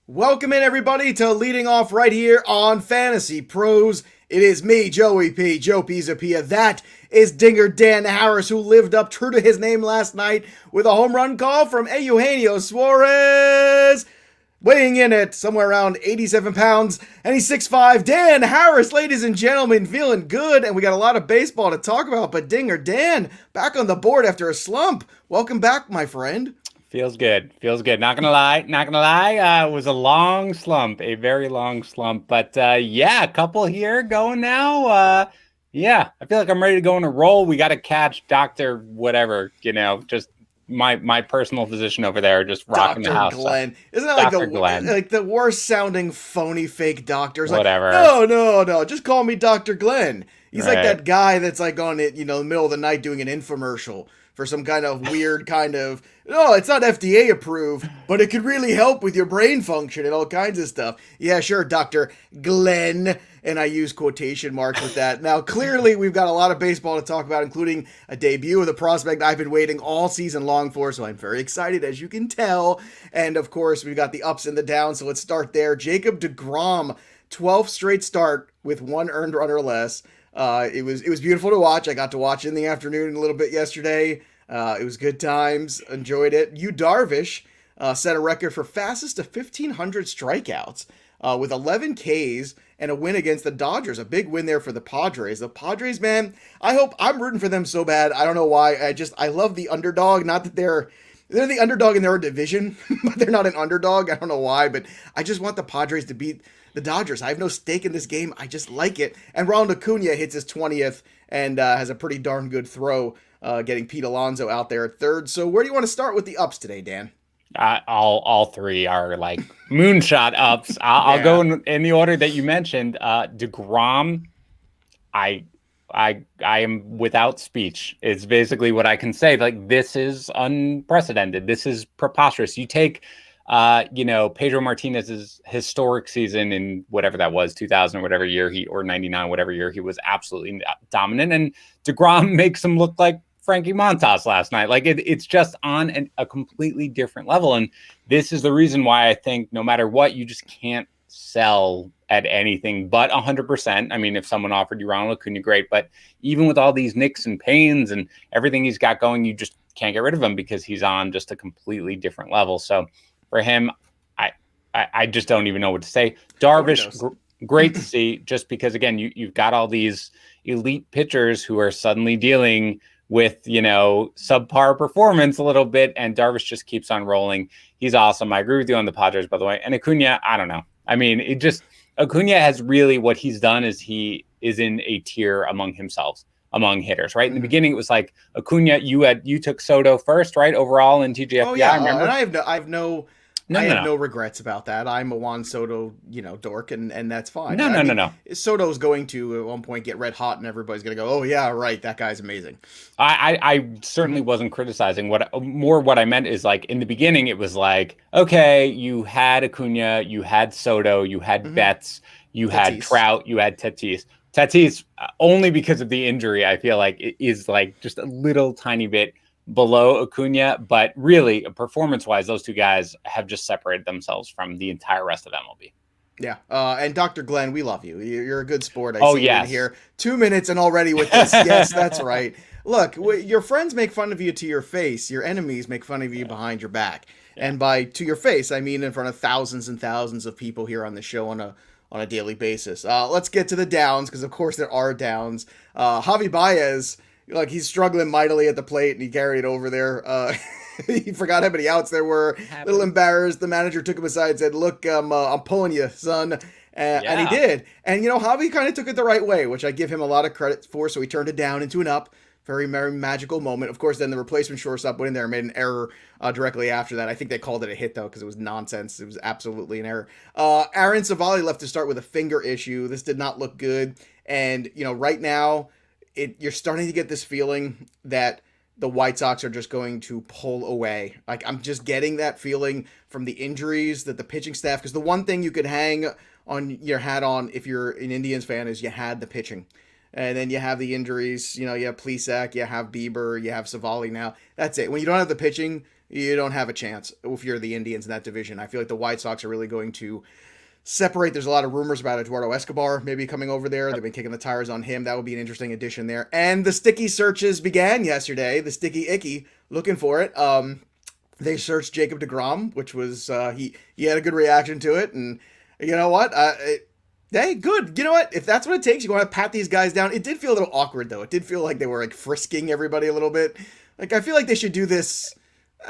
Welcome in, everybody, to leading off right here on Fantasy Pros. It is me, Joey P, Joe Pisapia. That is Dinger Dan Harris, who lived up true to his name last night with a home run call from Eugenio Suarez, weighing in at somewhere around 87 pounds, and he's 6'5". Dan Harris, ladies and gentlemen, feeling good, and we got a lot of baseball to talk about, but Dinger Dan, back on the board after a slump. Welcome back, my friend. Feels good. Feels good. Not gonna lie. Not gonna lie. It was a long slump, a very long slump. But yeah, a couple here going now. Yeah, I feel like I'm ready to go on a roll. We got to catch Doctor whatever. Just my personal physician over there, just rocking the Dr. house. Glenn. Isn't that Dr. like Glenn. the worst sounding phony fake doctor? It's like, Whatever. no, just call me Dr. Glenn. He's like Right. that guy that's like on it, the middle of the night doing an infomercial for some kind of weird kind of, no, it's not FDA approved, but it could really help with your brain function and all kinds of stuff. Yeah, sure, Dr. Glenn. And I use quotation marks with that. Now, clearly, we've got a lot of baseball to talk about, including a debut of the prospect I've been waiting all season long for, so I'm very excited, as you can tell. And, of course, we've got the ups and the downs, so let's start there. Jacob deGrom, 12th straight start with one earned run or less. It was beautiful to watch. I got to watch in the afternoon a little bit yesterday. It was good times. Enjoyed it. Yu Darvish set a record for fastest to 1,500 strikeouts with 11 Ks and a win against the Dodgers. A big win there for the Padres. The Padres, man, I'm rooting for them so bad. I don't know why. I love the underdog. Not that they're the underdog in their division, but they're not an underdog. I don't know why, but I just want the Padres to beat the Dodgers. I have no stake in this game. I just like it. And Ronald Acuna hits his 20th and has a pretty darn good throw, getting Pete Alonso out there at third. So where do you want to start with the ups today, Dan? All three are like moonshot ups. I'll go in the order that you mentioned. DeGrom, I am without speech. It's basically what I can say. Like, this is unprecedented. This is preposterous. You take, Pedro Martinez's historic season in whatever that was, 2000 or whatever year or 99, whatever year he was absolutely dominant, and DeGrom makes him look like Frankie Montas last night. Like, it's just on a completely different level. And this is the reason why I think no matter what, you just can't sell at anything but 100%. I mean, if someone offered you Ronald Acuna, great. But even with all these nicks and pains and everything he's got going, you just can't get rid of him because he's on just a completely different level. So for him, I just don't even know what to say. Darvish, great to see, just because, again, you've got all these elite pitchers who are suddenly dealing with, subpar performance a little bit, and Darvish just keeps on rolling. He's awesome. I agree with you on the Padres, by the way. And Acuna, I don't know. I mean, Acuna has really, what he's done is he is in a tier among hitters, right? In the beginning, it was like Acuna, you took Soto first, right? Overall in TGFBI, Oh yeah, remember? and I have no regrets about that. I'm a Juan Soto, dork, and that's fine. No. Soto's going to at one point get red hot, and everybody's gonna go, "Oh yeah, right, that guy's amazing." I certainly wasn't criticizing. What I meant is, like, in the beginning, it was like, okay, you had Acuna, you had Soto, you had Betts, you had Trout, you had Tatis. Tatis, only because of the injury, I feel like it is like just a little tiny bit below Acuna, but really, performance-wise, those two guys have just separated themselves from the entire rest of MLB. Yeah, and Dr. Glenn, we love you. You're a good sport. Oh, see you in yes. here 2 minutes and already with this. Yes, that's right. Look, your friends make fun of you to your face. Your enemies make fun of you behind your back. Yeah. And by to your face, I mean in front of thousands and thousands of people here on the show on a daily basis. Let's get to the downs, because of course there are downs. Javi Baez, like, he's struggling mightily at the plate, and he carried over there. He forgot how many outs there were. A little embarrassed. The manager took him aside and said, "Look, I'm pulling you, son." And he did. And, Javi kind of took it the right way, which I give him a lot of credit for. So he turned it down into an up. Very, very magical moment. Of course, then the replacement shortstop went in there and made an error directly after that. I think they called it a hit, though, because it was nonsense. It was absolutely an error. Aaron Savali left to start with a finger issue. This did not look good. And, right now, you're starting to get this feeling that the White Sox are just going to pull away. Like, I'm just getting that feeling from the injuries, that the pitching staff, because the one thing you could hang on your hat on if you're an Indians fan is you had the pitching. And then you have the injuries. You have Plesac, you have Bieber, you have Savali now. That's it. When you don't have the pitching, you don't have a chance if you're the Indians in that division. I feel like the White Sox are really going to separate. There's a lot of rumors about Eduardo Escobar maybe coming over there. They've been kicking the tires on him. That would be an interesting addition there. And the sticky searches began yesterday. The sticky icky, looking for it. They searched Jacob deGrom, which was he had a good reaction to it. And you know what? Hey, good. You know what? If that's what it takes, you want to pat these guys down. It did feel a little awkward though. It did feel like they were like frisking everybody a little bit. Like I feel like they should do this.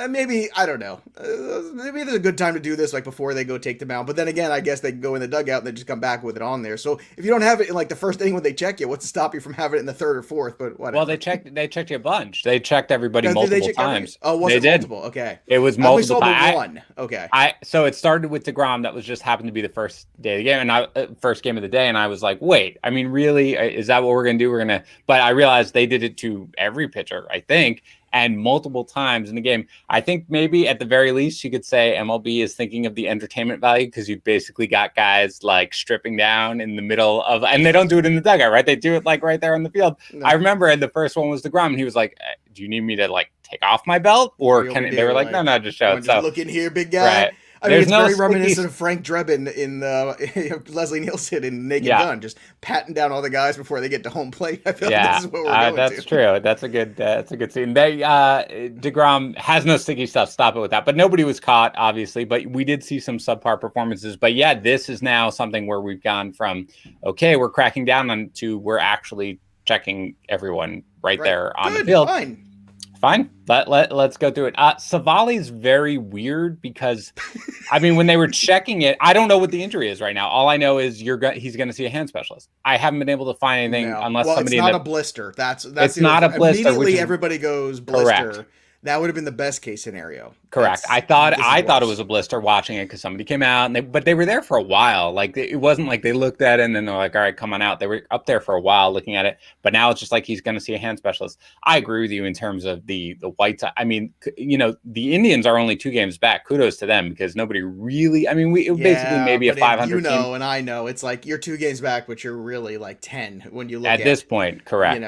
Maybe, I don't know. Maybe there's a good time to do this, like, before they go take them out. But then again, I guess they can go in the dugout and they just come back with it on there. So if you don't have it in, like, the first inning when they check you, what's to stop you from having it in the third or fourth? But whatever. Well, they checked you a bunch. They checked everybody multiple times. Oh, was it multiple? Okay. It was multiple times. One. Okay. So it started with deGrom. That was just happened to be the first day of the game, and first game of the day. And I was like, wait, I mean, really? Is that what we're going to do? But I realized they did it to every pitcher, I think. And multiple times in the game. I think maybe at the very least you could say MLB is thinking of the entertainment value, because you basically got guys like stripping down in the middle of, and they don't do it in the dugout, right? They do it like right there on the field. No. I remember, and the first one was deGrom, and he was like, "Do you need me to like take off my belt, or can?" They were like, "No, just show it." So look in here, big guy. Right. I mean, it's very reminiscent of Frank Drebin in Leslie Nielsen in Naked Gun, just patting down all the guys before they get to home plate. I feel like this is what we're going that's to. True. That's a good scene. deGrom has no sticky stuff. Stop it with that. But nobody was caught, obviously. But we did see some subpar performances. But yeah, this is now something where we've gone from, okay, we're cracking down on, to we're actually checking everyone right there on the field. Fine. Let's go through it. Savali's very weird because, I mean, when they were checking it, I don't know what the injury is right now. All I know is he's going to see a hand specialist. I haven't been able to find anything unless somebody. It's not a blister. That's it's not a blister. Immediately, everybody goes blister. Correct. That would have been the best case scenario. Correct. I thought it was a blister watching it because somebody came out but they were there for a while. Like it wasn't like they looked at it and then they're like, all right, come on out. They were up there for a while looking at it. But now it's just like he's going to see a hand specialist. I agree with you in terms of the White Sox. I mean, the Indians are only 2 games back. Kudos to them because nobody really. I mean, basically maybe a 500. Team. And I know it's like you're 2 games back, but you're really like 10 when you look at this point. Correct.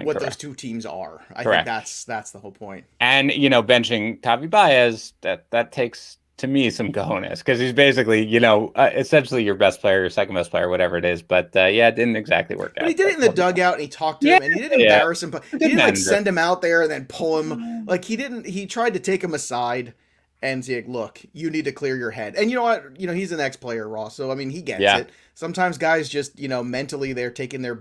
What those 2 teams are. I think that's the whole point. And benching Tavi Baez, that takes to me some cojones because he's basically essentially your best player, your second best player, whatever it is. But it didn't exactly work out. But he did it in the dugout and he talked to him and he didn't embarrass him. But he didn't like send him out there and then pull him. Like he didn't. He tried to take him aside and say, "Look, you need to clear your head." And you know what? He's an ex-player, Ross. So I mean, he gets it. Sometimes guys just mentally they're taking their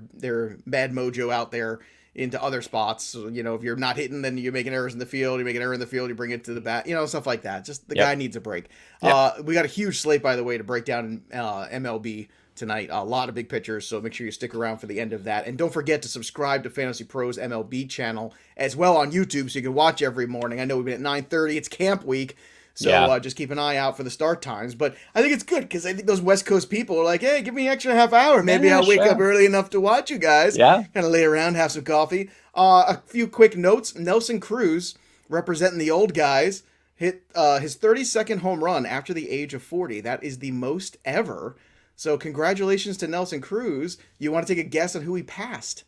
bad mojo out there into other spots. So, if you're not hitting, then you're making errors in the field. You make an error in the field, you bring it to the bat. Stuff like that. Just the guy needs a break. Yep. We got a huge slate, by the way, to break down MLB tonight. A lot of big pitchers, so make sure you stick around for the end of that. And don't forget to subscribe to Fantasy Pros MLB channel as well on YouTube, so you can watch every morning. I know we've been at 9:30. It's camp week. So just keep an eye out for the start times. But I think it's good because I think those West Coast people are like, hey, give me an extra half hour. Maybe I'll wake up early enough to watch you guys. Yeah. Kind of lay around, have some coffee. A few quick notes. Nelson Cruz, representing the old guys, hit his 32nd home run after the age of 40. That is the most ever. So congratulations to Nelson Cruz. You want to take a guess on who he passed?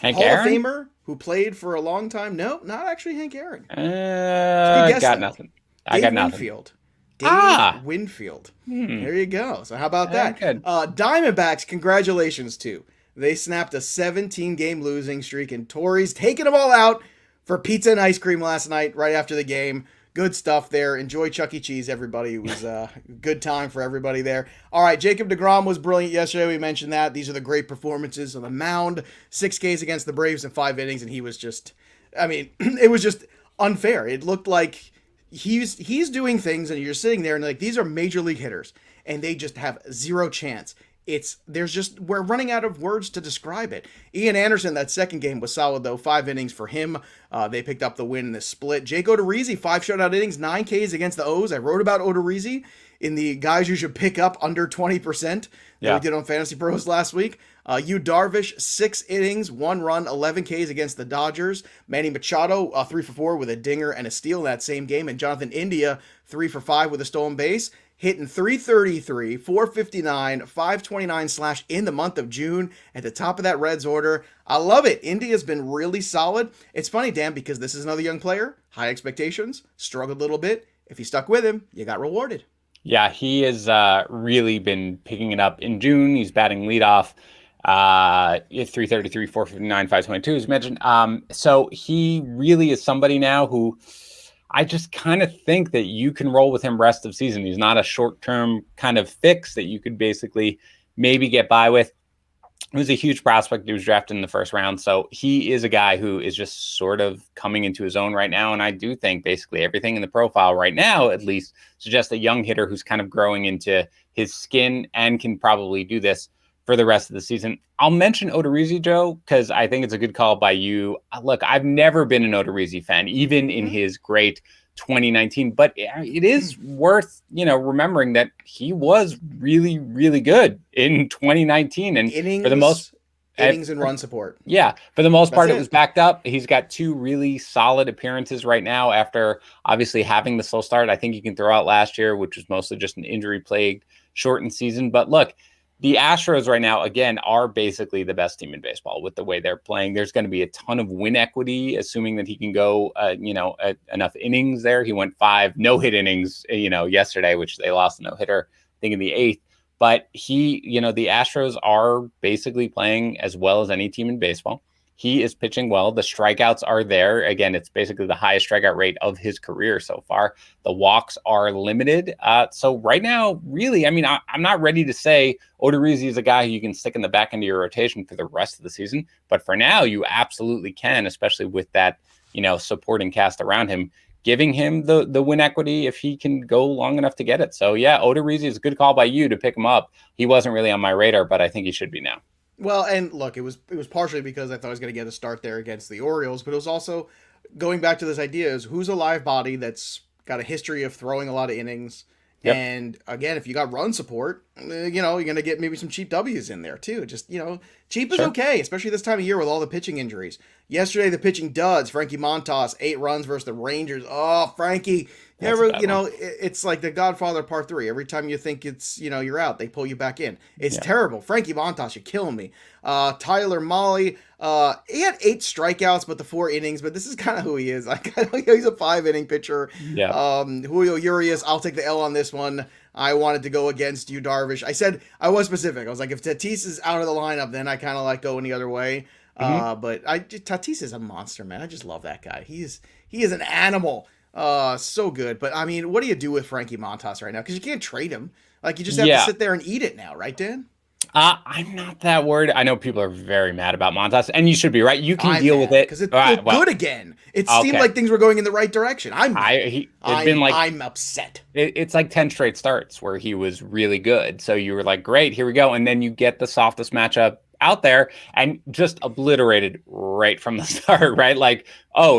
Hank Hall Aaron? of Famer who played for a long time. No, not actually Hank Aaron. I got nothing. Dave Winfield. There you go. So how about that? Good. Diamondbacks, congratulations to. They snapped a 17-game losing streak, and Torrey's taking them all out for pizza and ice cream last night right after the game. Good stuff there. Enjoy Chuck E. Cheese, everybody. It was a good time for everybody there. All right, Jacob deGrom was brilliant yesterday. We mentioned that. These are the great performances on the mound. 6 Ks against the Braves in 5 innings, and he was just, it was just unfair. It looked like he's doing things, and you're sitting there, and like, these are major league hitters, and they just have zero chance. We're running out of words to describe it. Ian Anderson, that second game was solid though. 5 innings for him. They picked up the win in the split. Jake Odorizzi, 5 shutout innings, 9 Ks against the O's. I wrote about Odorizzi in the guys you should pick up under 20% that we did on Fantasy Pros last week. Yu Darvish, 6 innings, 1 run, 11 Ks against the Dodgers. Manny Machado, 3 for 4 with a dinger and a steal in that same game. And Jonathan India, 3 for 5 with a stolen base. hitting 333, 459, 529 slash in the month of June at the top of that Reds order. I love it. India's been really solid. It's funny, Dan, because this is another young player, high expectations, struggled a little bit. If you stuck with him, you got rewarded. Yeah, he has really been picking it up in June. He's batting leadoff. 333, 459, 522, as mentioned. So he really is somebody now who I just kind of think that you can roll with him rest of season. He's not a short-term kind of fix that you could basically maybe get by with. He was a huge prospect. He was drafted in the first round. So he is a guy who is just sort of coming into his own right now. And I do think basically everything in the profile right now, at least, suggests a young hitter who's kind of growing into his skin and can probably do this for the rest of the season. I'll mention Odorizzi, Joe, because I think it's a good call by you. Look, I've never been an Odorizzi fan, even in his great 2019, but it is worth, remembering that he was really, really good in 2019. And for the most innings and run support. Yeah, for the most part, it was backed up. He's got 2 really solid appearances right now after obviously having the slow start. I think you can throw out last year, which was mostly just an injury-plagued shortened season. But look, the Astros right now, again, are basically the best team in baseball with the way they're playing. There's going to be a ton of win equity, assuming that he can go, enough innings there. He went 5 no-hit innings, yesterday, which they lost a no-hitter, I think in the 8th. But the Astros are basically playing as well as any team in baseball. He is pitching well. The strikeouts are there. Again, it's basically the highest strikeout rate of his career so far. The walks are limited. So right now, really, I'm not ready to say Odorizzi is a guy who you can stick in the back end of your rotation for the rest of the season. But for now, you absolutely can, especially with that, supporting cast around him, giving him the win equity if he can go long enough to get it. So yeah, Odorizzi is a good call by you to pick him up. He wasn't really on my radar, but I think he should be now. Well, and look, it was partially because I thought I was going to get a start there against the Orioles, but it was also going back to this idea is who's a live body that's got a history of throwing a lot of innings. Yep. And again, if you got run support, you're going to get maybe some cheap W's in there too. Just, cheap is okay, especially this time of year with all the pitching injuries. Yesterday, the pitching duds, Frankie Montas, 8 runs versus the Rangers. Oh, Frankie, it's like the Godfather Part 3. Every time you think it's, you're out, they pull you back in. It's terrible. Frankie Montas, you're killing me. Tyler Mahle, he had 8 strikeouts, but the 4 innings, but this is kind of who he is. Like, he's a 5-inning pitcher. Yeah. Julio Urias, I'll take the L on this one. I wanted to go against you, Darvish. I said, I was specific. I was like, if Tatis is out of the lineup, then I kind of like going the other way. But Tatis is a monster, man. I just love that guy. He is an animal. So good. But what do you do with Frankie Montas right now? Because you can't trade him. Like, you just have to sit there and eat it now, right, Dan? I'm not that worried. I know people are very mad about Montas, and you should be, right? You can deal with it because it's good again. It seemed like things were going in the right direction. I'm upset. It's like 10 straight starts where he was really good. So you were like, great, here we go. And then you get the softest matchup out there and just obliterated right from the start, right? Like,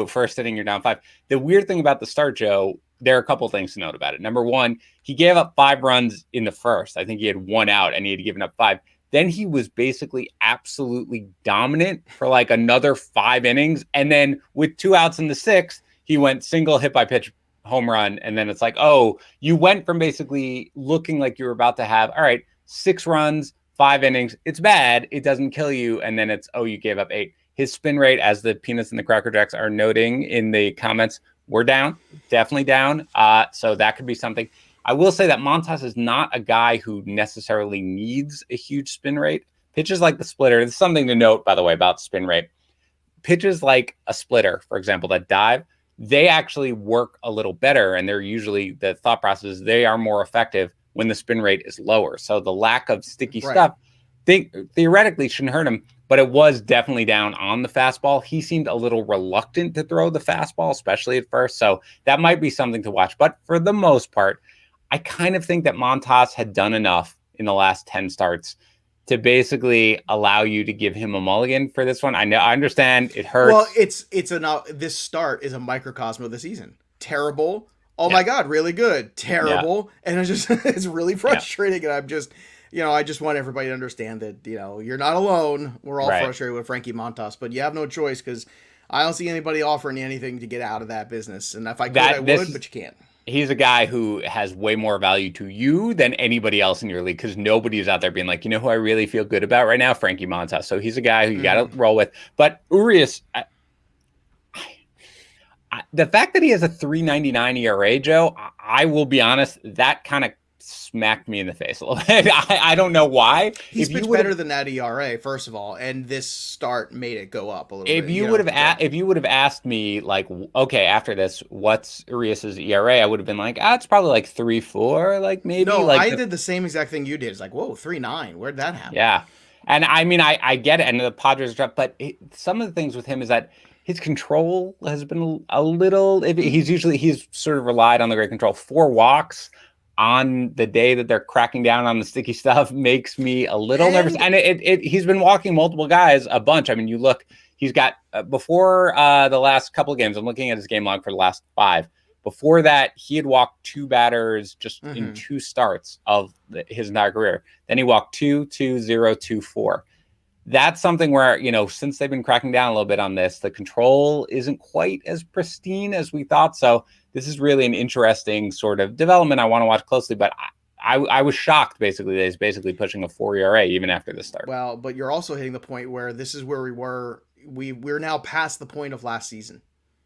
first inning, you're down 5. The weird thing about the start, Joe, there are a couple of things to note about it. Number one, he gave up 5 runs in the first. I think he had 1 out and he had given up 5. Then he was basically absolutely dominant for like another 5 innings. And then with 2 outs in the 6th, he went single hit by pitch home run. And then it's like, you went from basically looking like you were about to have, all right, 6 runs, 5 innings. It's bad. It doesn't kill you. And then it's, you gave up 8. His spin rate, as the Peanuts and the Cracker Jacks are noting in the comments, we're down, definitely down. So that could be something. I will say that Montas is not a guy who necessarily needs a huge spin rate. Pitches like the splitter, there's something to note, by the way, about spin rate. Pitches like a splitter, for example, that dive, they actually work a little better. And they're usually, the thought process is they are more effective when the spin rate is lower. So the lack of sticky stuff, theoretically shouldn't hurt him. But it was definitely down on the fastball. He seemed a little reluctant to throw the fastball, especially at first. So that might be something to watch. But for the most part, I kind of think that Montas had done enough in the last 10 starts to basically allow you to give him a mulligan for this one. I understand it hurts. Well, this start is a microcosm of the season. Terrible. Oh my God, really good. Terrible. Yeah. And it's really frustrating. And I'm just... I just want everybody to understand that, you're not alone. We're all frustrated with Frankie Montas, but you have no choice because I don't see anybody offering you anything to get out of that business. And if I could, I would, but you can't. he's a guy who has way more value to you than anybody else in your league because nobody's out there being like, you know who I really feel good about right now? Frankie Montas. So he's a guy who you got to roll with. But Urias, the fact that he has a 3.99 ERA, Joe, I will be honest, that kind of smacked me in the face a little bit. I don't know why. He's pitched better than that ERA, first of all, and this start made it go up a little bit. If you would have asked me, like, okay, after this, what's Urias's ERA? I would have been like, it's probably like 3.4, like maybe. No, like I did the same exact thing you did. It's like, whoa, 3.9. Where'd that happen? Yeah, and I mean, I get it, and the Padres dropped, but some of the things with him is that his control has been a little. He's sort of relied on the great control. 4 walks on the day that they're cracking down on the sticky stuff makes me a little nervous. And he's been walking multiple guys a bunch. I mean, you look, he's got before the last couple of games, I'm looking at his game log for the last 5. Before that, he had walked 2 batters just in 2 starts of his entire career. Then he walked 2, 2, 0, 2, 4. That's something where, since they've been cracking down a little bit on this, the control isn't quite as pristine as we thought. So this is really an interesting sort of development I want to watch closely. But I was shocked, basically, that he's basically pushing a 4 ERA even after the start. Well, but you're also hitting the point where this is where we were. We're now past the point of last season,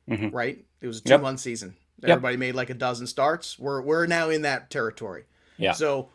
right? It was a 2-month season. Everybody made like a dozen starts. We're now in that territory. Yeah. So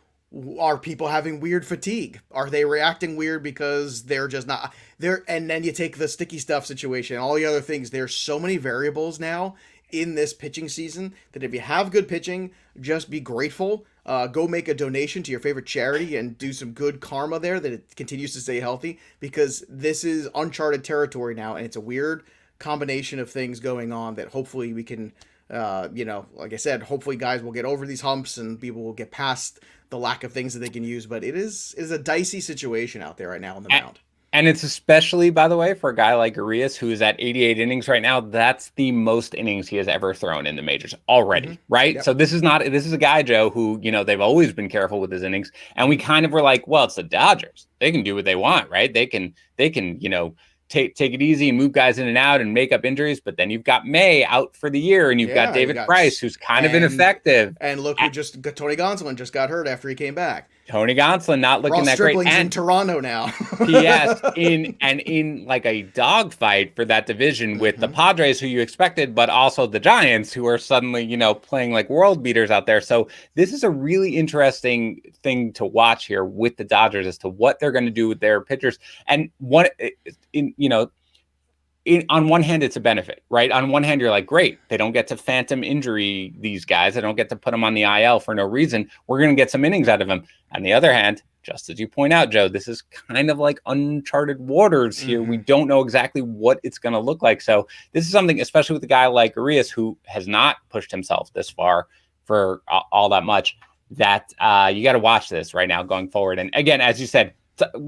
are people having weird fatigue? Are they reacting weird because they're just not there? And then you take the sticky stuff situation, all the other things. There's so many variables now in this pitching season that if you have good pitching, just be grateful. Go make a donation to your favorite charity and do some good karma there that it continues to stay healthy, because this is uncharted territory now, and it's a weird combination of things going on that hopefully we can, like I said, hopefully guys will get over these humps and people will get past the lack of things that they can use. But it is a dicey situation out there right now on the mound. And it's especially, by the way, for a guy like Urias, who is at 88 innings right now. That's the most innings he has ever thrown in the majors already, right? Yep. So this is a guy, Joe, who, they've always been careful with his innings. And we kind of were like, well, it's the Dodgers. They can do what they want, right? They can, take it easy and move guys in and out and make up injuries. But then you've got May out for the year, and you've got David Price, who's kind of ineffective. And look who Tony Gonsolin just got hurt after he came back. Tony Gonsolin not looking that great. And in Toronto now. Yes, in like a dogfight for that division with the Padres, who you expected, but also the Giants, who are suddenly, playing like world beaters out there. So this is a really interesting thing to watch here with the Dodgers as to what they're going to do with their pitchers. And on one hand, it's a benefit, right? On one hand, you're like, great, they don't get to phantom injury these guys. They don't get to put them on the IL for no reason. We're going to get some innings out of them. On the other hand, just as you point out, Joe, this is kind of like uncharted waters here. We don't know exactly what it's going to look like. So this is something, especially with a guy like Urias, who has not pushed himself this far for all that much, that you got to watch this right now going forward. And again, as you said,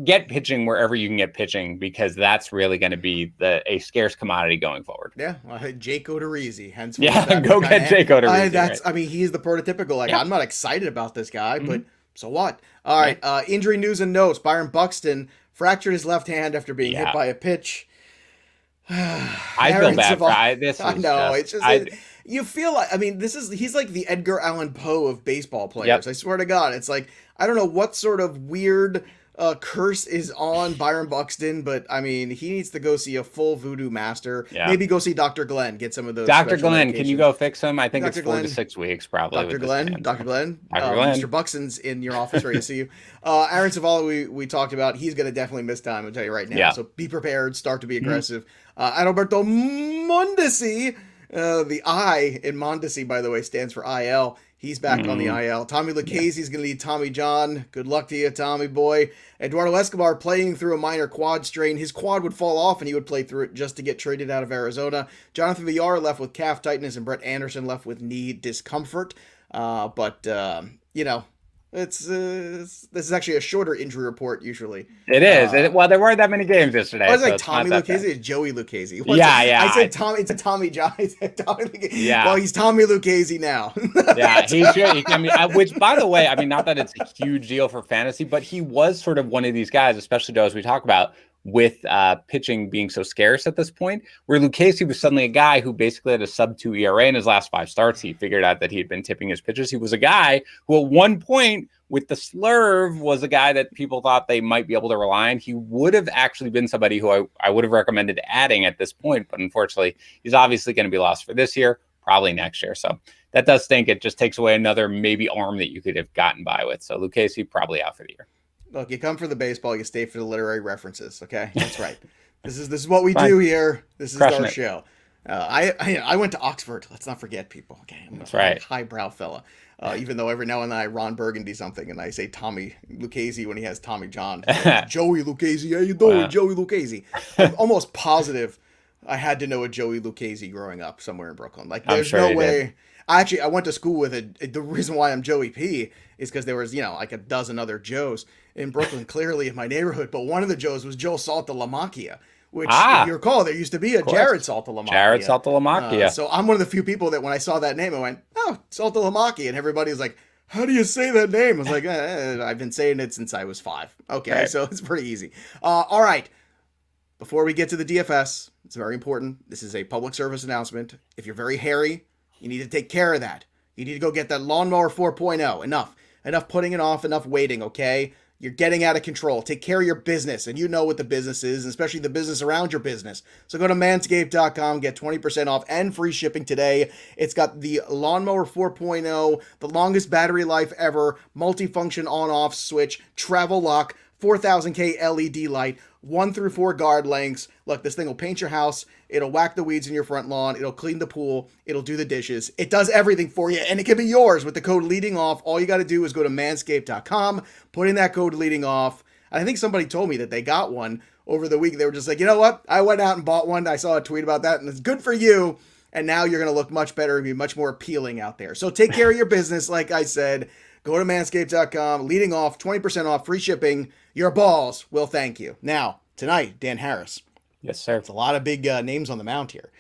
get pitching wherever you can get pitching, because that's really going to be a scarce commodity going forward. Yeah, Jake Odorizzi. Hence, go get Jake Odorizzi. I mean, he's the prototypical. I'm not excited about this guy, but so what? All right. Injury news and notes. Byron Buxton fractured his left hand after being hit by a pitch. I feel bad for this. I know. It's just you feel like, he's like the Edgar Allan Poe of baseball players. I swear to God, it's like, I don't know what sort of weird curse is on Byron Buxton, but he needs to go see a full voodoo master. Maybe go see Dr. Glenn, get some of those. Dr. Glenn, can you go fix him? I think Dr. it's 4 to 6 weeks probably. Dr. Glenn, Mr. Buxton's in your office ready to see you. Aaron Zavala, we talked about, he's going to definitely miss time, I'll tell you right now. So be prepared, start to be aggressive. Adalberto Mondesi, the I in Mondesi, by the way, stands for IL. He's back on the IL. Tommy Lucchese's going to lead Tommy John. Good luck to you, Tommy boy. Eduardo Escobar playing through a minor quad strain. His quad would fall off and he would play through it just to get traded out of Arizona. Jonathan Villar left with calf tightness and Brett Anderson left with knee discomfort. This is actually a shorter injury report usually. It is. Well, there weren't that many games yesterday. I was like Tommy Lucchese or Joey Lucchese. I said Tommy. It's a Tommy John. I said Tommy Lucchese. Well, he's Tommy Lucchese now. He should. Which, by the way, not that it's a huge deal for fantasy, but he was sort of one of these guys, especially though, as we talk about, with pitching being so scarce at this point, where Lucchesi was suddenly a guy who basically had a sub-2 ERA in his last 5 starts. He figured out that he had been tipping his pitches. He was a guy who at one point with the slurve was a guy that people thought they might be able to rely on. He would have actually been somebody who I would have recommended adding at this point, but unfortunately, he's obviously going to be lost for this year, probably next year. So that does stink. It just takes away another maybe arm that you could have gotten by with. So Lucchesi probably out for the year. Look, you come for the baseball, you stay for the literary references. Okay, that's right. This is what we do here. This is our show. I went to Oxford. Let's not forget, people. Okay, I'm a highbrow fella. Even though every now and then I Ron Burgundy something and I say Tommy Lucchesi when he has Tommy John. Joey Lucchesi, how you doing, wow. Joey Lucchesi? I'm almost positive I had to know a Joey Lucchesi growing up somewhere in Brooklyn. Like, there's no way. Did. Actually, I went to school with the reason why I'm Joey P is because there was, like a dozen other Joes in Brooklyn, clearly in my neighborhood. But one of the Joes was Joe Saltalamacchia, which, if you recall, there used to be a Jared Saltalamacchia. Jared Saltalamacchia. So I'm one of the few people that when I saw that name, I went, oh, Saltalamacchia. And everybody was like, how do you say that name? I was like, I've been saying it since I was 5. Okay, right. So it's pretty easy. All right. Before we get to the DFS, it's very important. This is a public service announcement. If you're very hairy, you need to take care of that. You need to go get that lawnmower 4.0. Enough putting it off, enough waiting, okay? You're getting out of control. Take care of your business, and you know what the business is, especially the business around your business. So go to manscaped.com, get 20% off and free shipping today. It's got the lawnmower 4.0, the longest battery life ever, multifunction on-off switch, travel lock, 4000K LED light, 1 through 4 guard lengths. Look, this thing will paint your house. It'll whack the weeds in your front lawn. It'll clean the pool. It'll do the dishes. It does everything for you, and it can be yours with the code leading off. All you got to do is go to manscaped.com, put in that code leading off. And I think somebody told me that they got one over the week. They were just like, you know what? I went out and bought one. I saw a tweet about that, and it's good for you. And now you're going to look much better and be much more appealing out there. So take care of your business, like I said. Go to manscaped.com, leading off, 20% off, free shipping. Your balls will thank you. Now, tonight, Dan Harris. Yes, sir. It's a lot of big names on the mound here.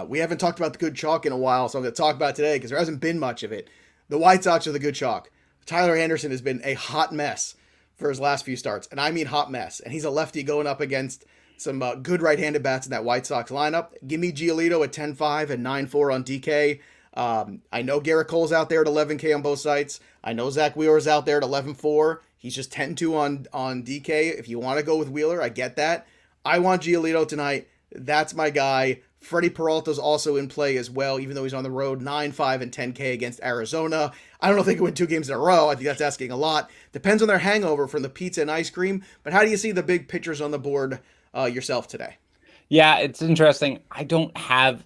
We haven't talked about the good chalk in a while, so I'm going to talk about it today because there hasn't been much of it. The White Sox are the good chalk. Tyler Anderson has been a hot mess for his last few starts, and I mean hot mess. And he's a lefty going up against some good right-handed bats in that White Sox lineup. Give me Giolito at 10-5 and 9-4 on DK. I know Garrett Cole's out there at 11K on both sites. I know Zach Wheeler's out there at 11-4. He's just 10-2 on DK. If you want to go with Wheeler, I get that. I want Giolito tonight. That's my guy. Freddie Peralta's also in play as well, even though he's on the road, 9-5 and 10K against Arizona. I don't think he win 2 games in a row. I think that's asking a lot. Depends on their hangover from the pizza and ice cream. But how do you see the big pitchers on the board yourself today? Yeah, it's interesting. I don't have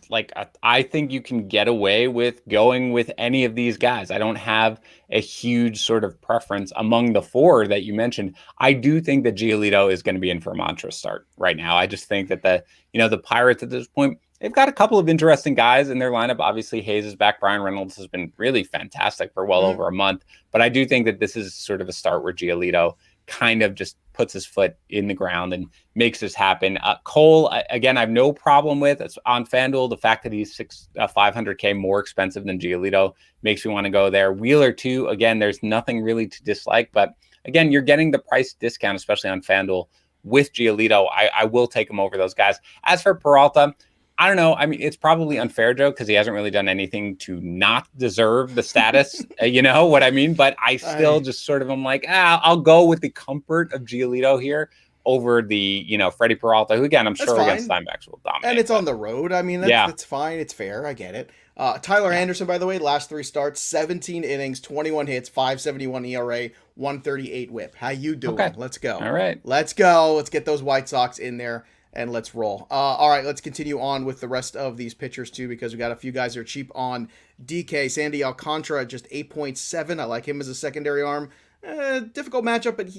I think you can get away with going with any of these guys. I don't have a huge sort of preference among the 4 that you mentioned. I do think that Giolito is going to be in for a monstrous start right now. I just think that the Pirates at this point, they've got a couple of interesting guys in their lineup. Obviously, Hayes is back. Brian Reynolds has been really fantastic for well over a month. But I do think that this is sort of a start where Giolito kind of just puts his foot in the ground and makes this happen. Cole, again, I have no problem with. It's on FanDuel. The fact that he's $500K more expensive than Giolito makes me want to go there. Wheeler, too. Again, there's nothing really to dislike. But again, you're getting the price discount, especially on FanDuel with Giolito. I will take him over those guys. As for Peralta, I don't know. I mean, it's probably unfair, Joe, because he hasn't really done anything to not deserve the status. You know what I mean? But I still just sort of am like, I'll go with the comfort of Giolito here over the, Freddie Peralta, who, again, I'm sure against Diamondbacks will dominate. And it's on the road. I mean, that's fine. It's fair. I get it. Tyler Anderson, by the way, last 3 starts, 17 innings, 21 hits, 5.71 ERA, 138 WHIP. How you doing? Okay. Let's go. All right. Let's go. Let's get those White Sox in there. And let's roll. All right, let's continue on with the rest of these pitchers, too, because we got a few guys that are cheap on DK. Sandy Alcantara, just 8.7. I like him as a secondary arm. Difficult matchup, but,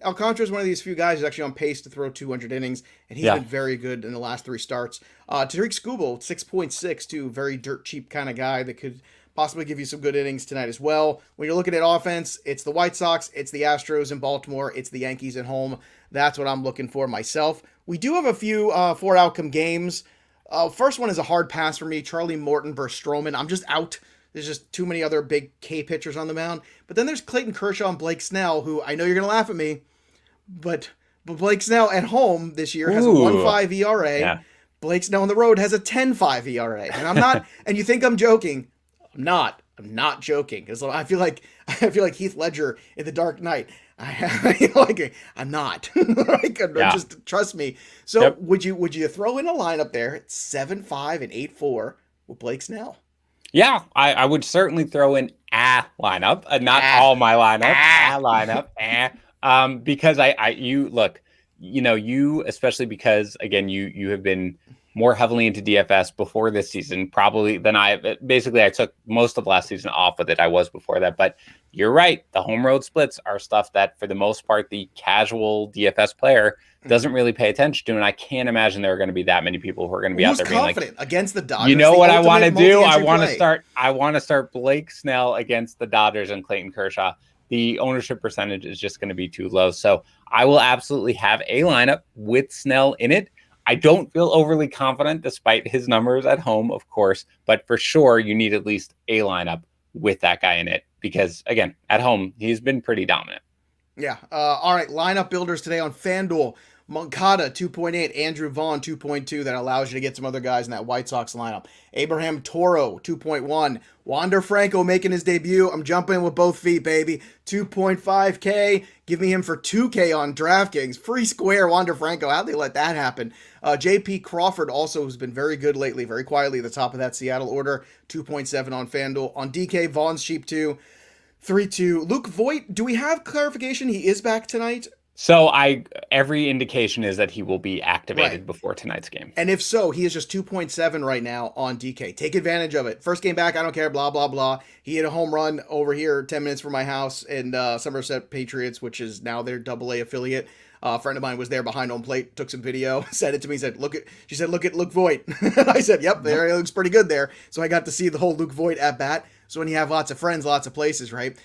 Alcantara is one of these few guys who's actually on pace to throw 200 innings, and he's been very good in the last 3 starts. Tariq Skubal, 6.6, too. Very dirt cheap kind of guy that could possibly give you some good innings tonight as well. When you're looking at offense, it's the White Sox, it's the Astros in Baltimore, it's the Yankees at home. That's what I'm looking for myself. We do have a few 4 outcome games. First one is a hard pass for me. Charlie Morton versus Stroman. I'm just out. There's just too many other big K pitchers on the mound. But then there's Clayton Kershaw and Blake Snell, who I know you're going to laugh at me, but But Blake Snell at home this year has a Ooh. 1.5 ERA. Yeah. Blake Snell on the road has a 10.5 ERA. And I'm not, and you think I'm joking. I'm not joking. Because I feel like Heath Ledger in The Dark Knight. I'm not. Just trust me. So would you throw in a lineup there at 7.5 and 8.4 with Blake Snell? Yeah, I would certainly throw in a lineup, not all my lineup, a lineup, because you look, you especially because again you have been more heavily into DFS before this season probably than I. Basically, I took most of last season off with it. I was before that, but you're right. The home road splits are stuff that for the most part the casual DFS player doesn't really pay attention to, and I can't imagine there are going to be that many people who are going to be out there being like, against the Dodgers. You know what I want to do? I want to start Blake Snell against the Dodgers and Clayton Kershaw. The ownership percentage is just going to be too low, so I will absolutely have a lineup with Snell in it. I don't feel overly confident despite his numbers at home, of course, but for sure you need at least a lineup with that guy in it because, again, at home, he's been pretty dominant. Yeah. All right. Lineup builders today on FanDuel. Moncada, 2.8. Andrew Vaughn, 2.2. That allows you to get some other guys in that White Sox lineup. Abraham Toro, 2.1. Wander Franco making his debut. I'm jumping in with both feet, baby. 2.5K. Give me him for 2K on DraftKings. Free square, Wander Franco. How'd they let that happen? JP Crawford also has been very good lately, very quietly at the top of that Seattle order. 2.7 on FanDuel. On DK, Vaughn's cheap too. 3-2. Luke Voit, do we have clarification? He is back tonight? So every indication is that he will be activated before tonight's game. And if so, he is just 2.7 right now on DK. Take advantage of it. First game back, I don't care, blah, blah, blah. He hit a home run over here 10 minutes from my house in Somerset Patriots, which is now their AA affiliate. A friend of mine was there behind home plate, took some video, sent it to me, said, look at Luke Voit. I said, yep, there, he looks pretty good there. So I got to see the whole Luke Voit at bat. So when you have lots of friends, lots of places, right?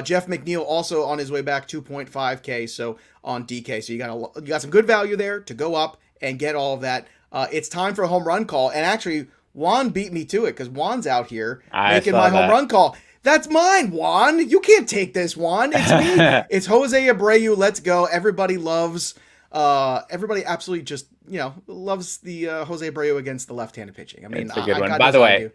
Jeff McNeil also on his way back, 2.5K, so on DK. So you got some good value there to go up and get all of that. It's time for a home run call. And actually, Juan beat me to it because Juan's out here making my home run call. That's mine, Juan. You can't take this, Juan. It's me. It's Jose Abreu. Let's go. Everybody absolutely just, loves the Jose Abreu against the left-handed pitching. I mean, it's a good one. By the way,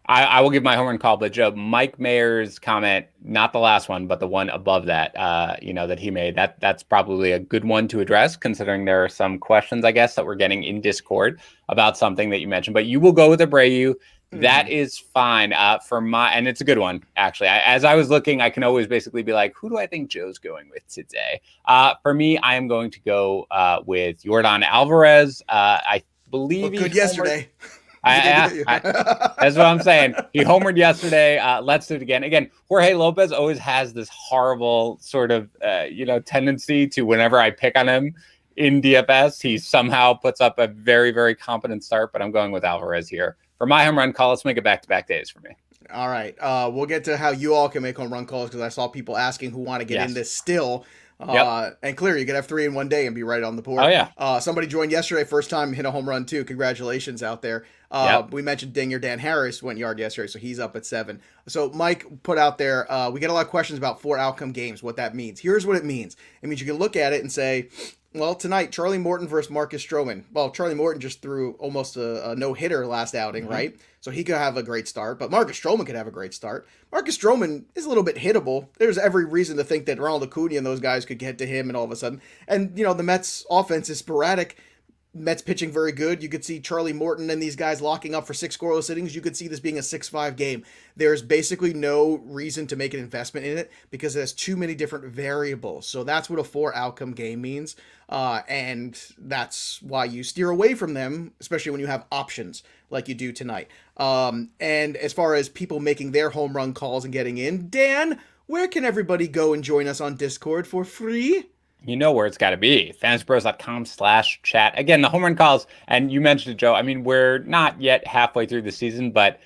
I will give my home run call, but Joe, Mike Mayer's comment, not the last one, but the one above that, that he made, that's probably a good one to address, considering there are some questions, I guess, that we're getting in Discord about something that you mentioned. But you will go with Abreu. That is fine and it's a good one, actually. As I was looking, I can always basically be like, who do I think Joe's going with today? For me, I am going to go with Yordan Alvarez. I believe he good yesterday. That's what I'm saying. He homered yesterday. Let's do it again. Again, Jorge Lopez always has this horrible sort of, tendency to whenever I pick on him in DFS, he somehow puts up a very, very competent start, but I'm going with Alvarez here. For my home run call, let's make it back-to-back days for me. All right. We'll get to how you all can make home run calls because I saw people asking who want to get in this still. And clearly you could have 3 in one day and be right on the board. Oh, yeah. Somebody joined yesterday, first time hit a home run too. Congratulations out there. We mentioned Dan Harris went yard yesterday, so he's up at 7. So Mike put out there, we get a lot of questions about 4 outcome games, what that means. Here's what it means. It means you can look at it and say, well, tonight, Charlie Morton versus Marcus Stroman. Well, Charlie Morton just threw almost a no-hitter last outing, right? So he could have a great start, but Marcus Stroman could have a great start. Marcus Stroman is a little bit hittable. There's every reason to think that Ronald Acuna and those guys could get to him and all of a sudden. And, the Mets offense is sporadic. Mets pitching very good. You could see Charlie Morton and these guys locking up for 6 scoreless innings. You could see this being a 6-5 game. There's basically no reason to make an investment in it because there's too many different variables. So that's what a 4 outcome game means. And that's why you steer away from them, especially when you have options like you do tonight. And as far as people making their home run calls and getting in, Dan, where can everybody go and join us on Discord for free? You know where it's got to be. FantasyPros.com/chat. Again, the home run calls, and you mentioned it, Joe. I mean, we're not yet halfway through the season, but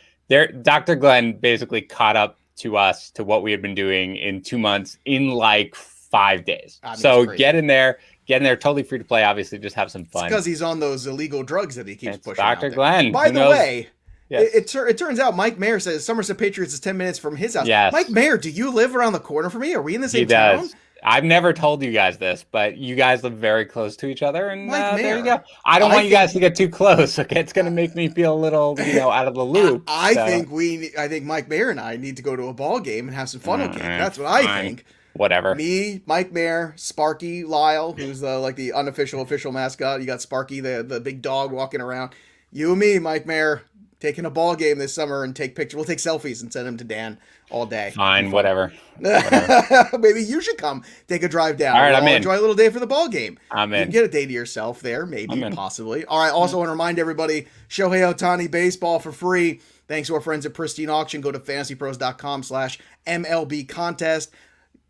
Dr. Glenn basically caught up to us to what we had been doing in 2 months in like 5 days. So get in there. Totally free to play. Obviously, just have some fun. It's because he's on those illegal drugs that he keeps pushing. Dr. Glenn. By the way, yes. It turns out Mike Mayer says Somerset Patriots is 10 minutes from his house. Yes. Mike Mayer, do you live around the corner from me? Are we in the same town? I've never told you guys this, but you guys live very close to each other, and Mike there you Mayer. go. I don't want you guys to think get too close. Okay, it's gonna make me feel a little, out of the loop. I So, think Mike Mayer and I need to go to a ball game and have some funnel cake. That's what I fine. think. Whatever. Me, Mike Mayer, Sparky Lyle, who's the unofficial official mascot. You got Sparky, the big dog walking around. You and me, Mike Mayer, taking a ball game this summer and take pictures. We'll take selfies and send them to Dan all day. Fine, whatever. Maybe you should come take a drive down. All right, we'll I'm in. Enjoy a little day for the ball game. I'm You in. can get a day to yourself there, maybe, I'm in. possibly. All right, also want to remind everybody, Shohei Ohtani baseball for free. Thanks to our friends at Pristine Auction. Go to fantasypros.com/MLB contest.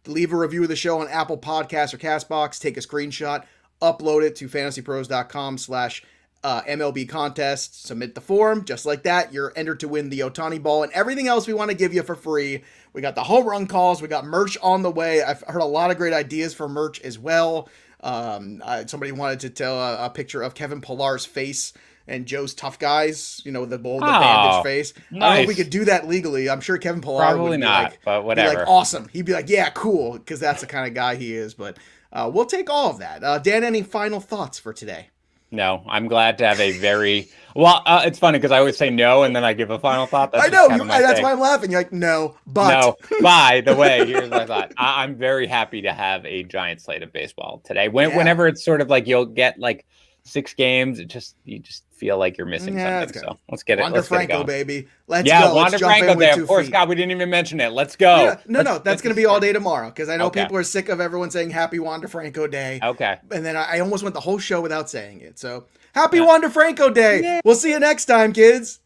Leave a review of the show on Apple Podcasts or CastBox. Take a screenshot, upload it to fantasypros.com/MLB contest. Submit the form. Just like that, you're entered to win the Ohtani ball and everything else we want to give you for free. We got the home run calls. We got merch on the way. I've heard a lot of great ideas for merch as well. Somebody wanted to tell a picture of Kevin Pillar's face and Joe's Tough Guys, the bandage face. Nice. I don't know if we could do that legally. I'm sure Kevin Pillar Probably would be not, like, but whatever. Be like, awesome. He'd be like, yeah, cool, because that's the kind of guy he is. But we'll take all of that. Dan, any final thoughts for today? No, I'm glad to have a very well. It's funny because I always say no, and then I give a final thought. That's I know. That's thing. why I'm laughing. You're like, no, but no. By the way, here's my thought. I'm very happy to have a giant slate of baseball today. Whenever it's sort of like you'll get like 6 games, you just feel like you're missing something. So let's get it. Wander Franco, baby. Let's go. Let's Wander jump Franco in with there. 2 Of course, feet. God, we didn't even mention it. Let's go. No, that's going to be all day tomorrow because I know Okay. people are sick of everyone saying Happy Wander Franco Day. Okay. And then I almost went the whole show without saying it. So Happy Wander Franco Day. Yeah. We'll see you next time, kids.